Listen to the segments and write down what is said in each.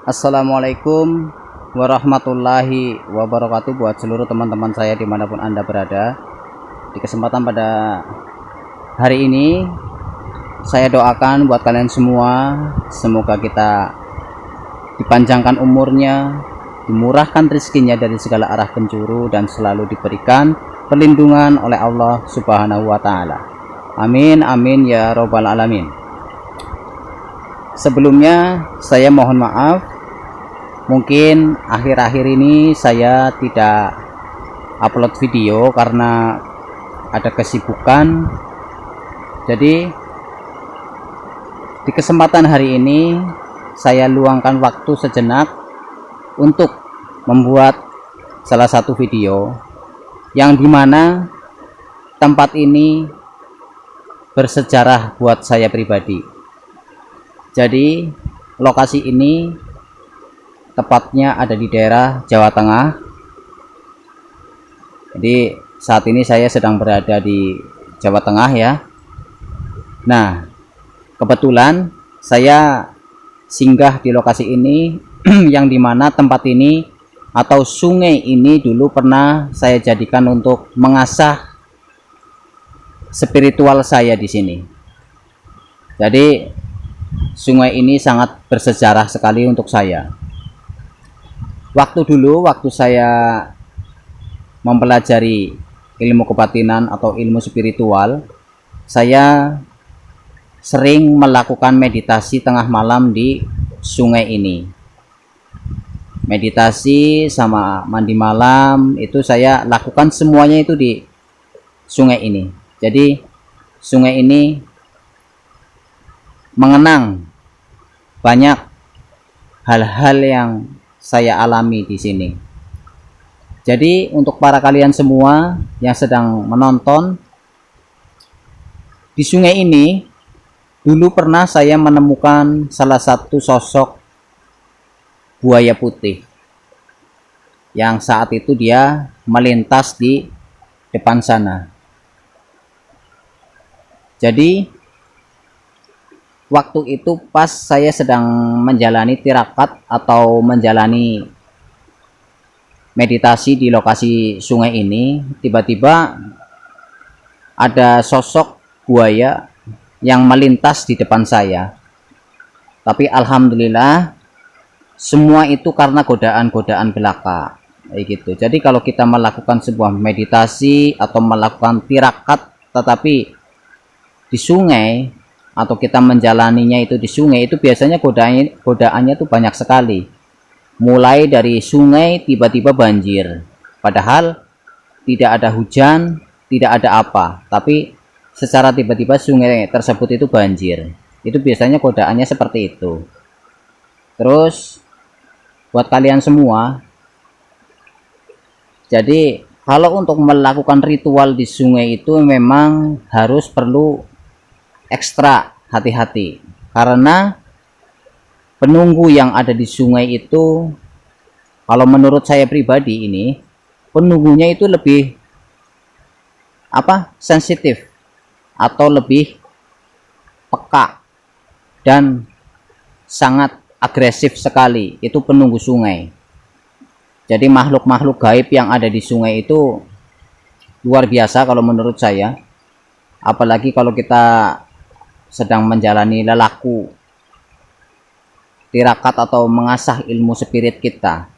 Assalamualaikum warahmatullahi wabarakatuh buat seluruh teman-teman saya dimanapun Anda berada. Di kesempatan pada hari ini, saya doakan buat kalian semua, semoga kita dipanjangkan umurnya, dimurahkan rezekinya dari segala arah penjuru, dan selalu diberikan perlindungan oleh Allah Subhanahu wa Ta'ala. Amin amin ya robbal alamin. Sebelumnya saya mohon maaf, mungkin akhir-akhir ini saya tidak upload video karena ada kesibukan. Jadi di kesempatan hari ini saya luangkan waktu sejenak untuk membuat salah satu video yang dimana tempat ini bersejarah buat saya pribadi. Jadi lokasi ini tepatnya ada di daerah Jawa Tengah. Jadi saat ini saya sedang berada di Jawa Tengah ya. Nah, kebetulan saya singgah di lokasi ini yang dimana tempat ini atau sungai ini dulu pernah saya jadikan untuk mengasah spiritual saya di sini. Jadi sungai ini sangat bersejarah sekali untuk saya. Waktu saya mempelajari ilmu kebatinan atau ilmu spiritual, saya sering melakukan meditasi tengah malam di sungai ini. Meditasi sama mandi malam itu saya lakukan semuanya itu di sungai ini. Jadi sungai ini mengenang banyak hal-hal yang saya alami di sini. Jadi untuk para kalian semua yang sedang menonton, di sungai ini dulu pernah saya menemukan salah satu sosok buaya putih yang saat itu dia melintas di depan sana. Jadi waktu itu pas saya sedang menjalani tirakat atau menjalani meditasi di lokasi sungai ini, tiba-tiba ada sosok buaya yang melintas di depan saya. Tapi alhamdulillah semua itu karena godaan-godaan belaka. Gitu. Jadi kalau kita melakukan sebuah meditasi atau melakukan tirakat tetapi di sungai atau kita menjalaninya itu di sungai, itu biasanya godaannya tuh banyak sekali. Mulai dari sungai tiba-tiba banjir, padahal tidak ada hujan, tidak ada apa, tapi secara tiba-tiba sungai tersebut itu banjir. Itu biasanya godaannya seperti itu. Terus buat kalian semua, jadi kalau untuk melakukan ritual di sungai itu memang harus perlu ekstra hati-hati, karena penunggu yang ada di sungai itu, kalau menurut saya pribadi ini, penunggunya itu lebih sensitif atau lebih peka dan sangat agresif sekali. Itu penunggu sungai. Jadi makhluk-makhluk gaib yang ada di sungai itu luar biasa kalau menurut saya. Apalagi kalau kita sedang menjalani lelaku tirakat atau mengasah ilmu spirit kita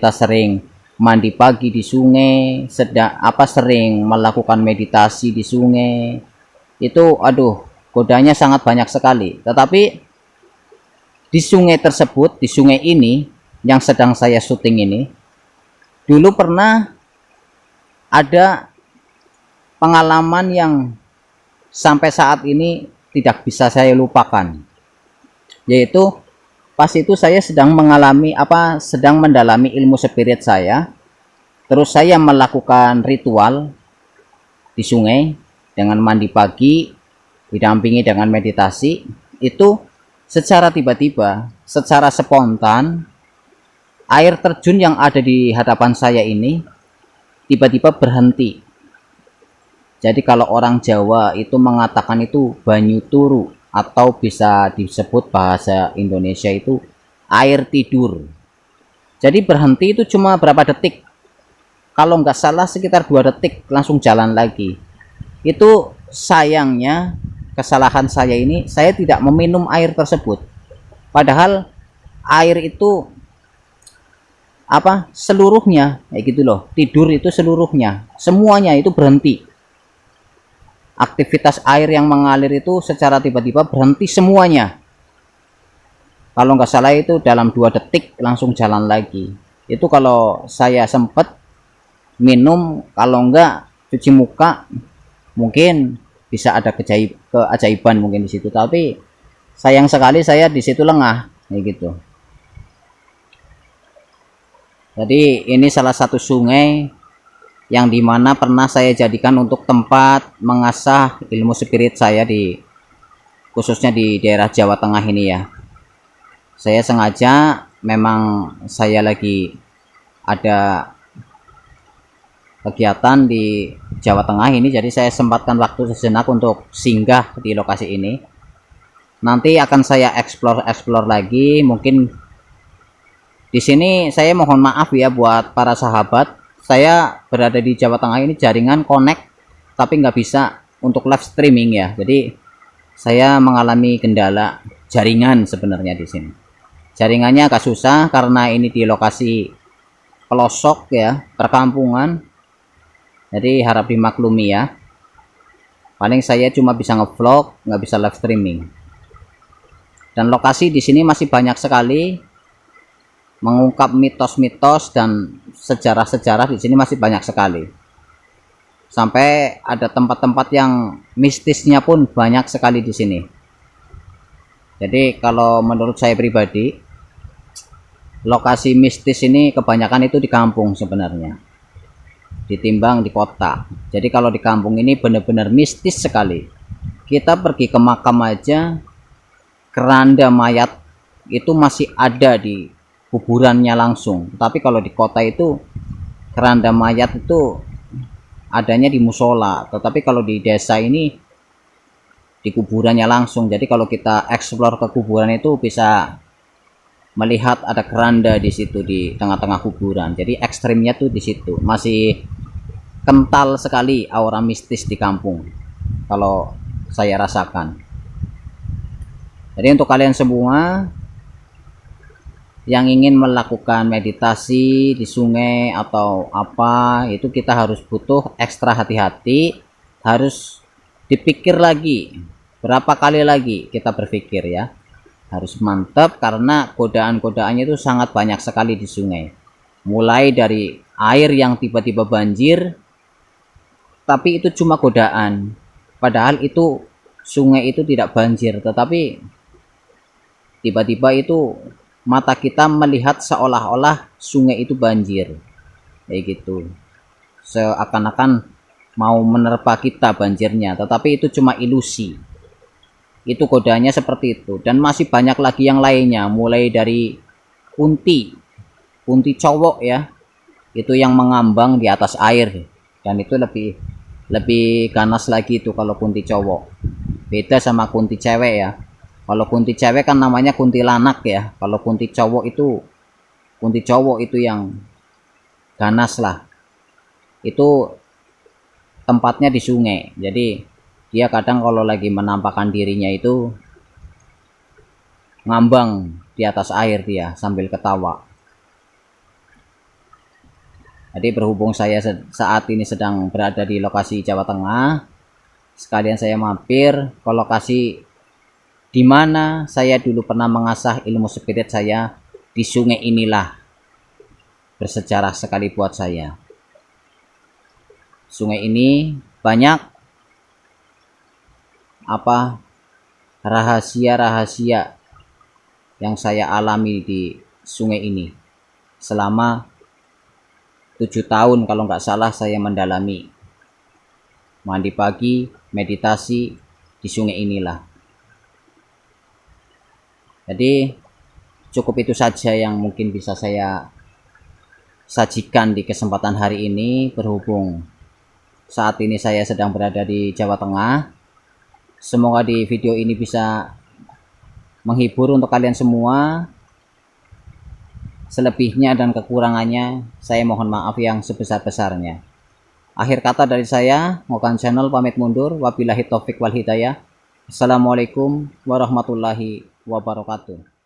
sering mandi pagi di sungai, sering melakukan meditasi di sungai, itu godanya sangat banyak sekali. Tetapi di sungai tersebut, di sungai ini yang sedang saya syuting ini, dulu pernah ada pengalaman yang sampai saat ini tidak bisa saya lupakan, yaitu pas itu saya sedang mendalami ilmu spirit saya, terus saya melakukan ritual di sungai dengan mandi pagi didampingi dengan meditasi. Itu secara tiba-tiba, secara spontan, air terjun yang ada di hadapan saya ini tiba-tiba berhenti. Jadi kalau orang Jawa itu mengatakan itu banyu turu, atau bisa disebut bahasa Indonesia itu air tidur. Jadi berhenti itu cuma berapa detik, kalau nggak salah sekitar 2 detik langsung jalan lagi. Itu sayangnya kesalahan saya ini, saya tidak meminum air tersebut, padahal air itu apa seluruhnya kayak gitu loh. Tidur itu seluruhnya, semuanya itu berhenti. Aktivitas air yang mengalir itu secara tiba-tiba berhenti semuanya. Kalau nggak salah itu dalam 2 detik langsung jalan lagi. Itu kalau saya sempat minum, kalau nggak cuci muka mungkin bisa ada keajaiban mungkin di situ. Tapi sayang sekali saya di situ lengah kayak gitu. Jadi ini salah satu sungai yang dimana pernah saya jadikan untuk tempat mengasah ilmu spirit saya, di khususnya di daerah Jawa Tengah ini ya. Saya sengaja, memang saya lagi ada kegiatan di Jawa Tengah ini, jadi saya sempatkan waktu sejenak untuk singgah di lokasi ini. Nanti akan saya explore lagi. Mungkin di sini saya mohon maaf ya buat para sahabat, saya berada di Jawa Tengah ini jaringan connect tapi nggak bisa untuk live streaming ya. Jadi saya mengalami kendala jaringan sebenarnya di sini. Jaringannya agak susah karena ini di lokasi pelosok ya, perkampungan. Jadi harap dimaklumi ya. Paling saya cuma bisa ngevlog, nggak bisa live streaming. Dan lokasi di sini masih banyak sekali, mengungkap mitos-mitos dan sejarah-sejarah di sini masih banyak sekali. Sampai ada tempat-tempat yang mistisnya pun banyak sekali di sini. Jadi kalau menurut saya pribadi, lokasi mistis ini kebanyakan itu di kampung sebenarnya, ditimbang di kota. Jadi kalau di kampung ini benar-benar mistis sekali. Kita pergi ke makam aja, keranda mayat itu masih ada di kuburannya langsung. Tapi kalau di kota itu keranda mayat itu adanya di musola, tetapi kalau di desa ini di kuburannya langsung. Jadi kalau kita explore ke kuburan itu bisa melihat ada keranda di situ di tengah-tengah kuburan. Jadi ekstrimnya tuh di situ. Masih kental sekali aura mistis di kampung kalau saya rasakan. Jadi untuk kalian semua yang ingin melakukan meditasi di sungai atau apa, itu kita harus butuh ekstra hati-hati, harus dipikir lagi berapa kali lagi kita berpikir ya, harus mantap karena godaan-godaannya itu sangat banyak sekali di sungai. Mulai dari air yang tiba-tiba banjir, tapi itu cuma godaan, padahal itu sungai itu tidak banjir, tetapi tiba-tiba itu mata kita melihat seolah-olah sungai itu banjir kayak gitu, seakan-akan mau menerpa kita banjirnya, tetapi itu cuma ilusi. Itu kodanya seperti itu. Dan masih banyak lagi yang lainnya, mulai dari kunti cowok ya, itu yang mengambang di atas air, dan itu lebih ganas lagi itu kalau kunti cowok, beda sama kunti cewek ya. Kalau kunti cewek kan namanya kuntilanak ya. Kalau kunti cowok itu yang ganas lah. Itu tempatnya di sungai. Jadi dia kadang kalau lagi menampakkan dirinya itu ngambang di atas air dia sambil ketawa. Jadi berhubung saya saat ini sedang berada di lokasi Jawa Tengah, sekalian saya mampir ke lokasi di mana saya dulu pernah mengasah ilmu spirit saya. Di sungai inilah bersejarah sekali buat saya. Sungai ini banyak rahasia-rahasia yang saya alami di sungai ini selama 7 tahun kalau nggak salah saya mendalami mandi pagi, meditasi di sungai inilah. Jadi cukup itu saja yang mungkin bisa saya sajikan di kesempatan hari ini, berhubung saat ini saya sedang berada di Jawa Tengah. Semoga di video ini bisa menghibur untuk kalian semua. Selebihnya dan kekurangannya saya mohon maaf yang sebesar-besarnya. Akhir kata dari saya, Ngokan Channel pamit mundur. Wabillahi taufik wal hidayah. Assalamualaikum warahmatullahi wabarakatuh.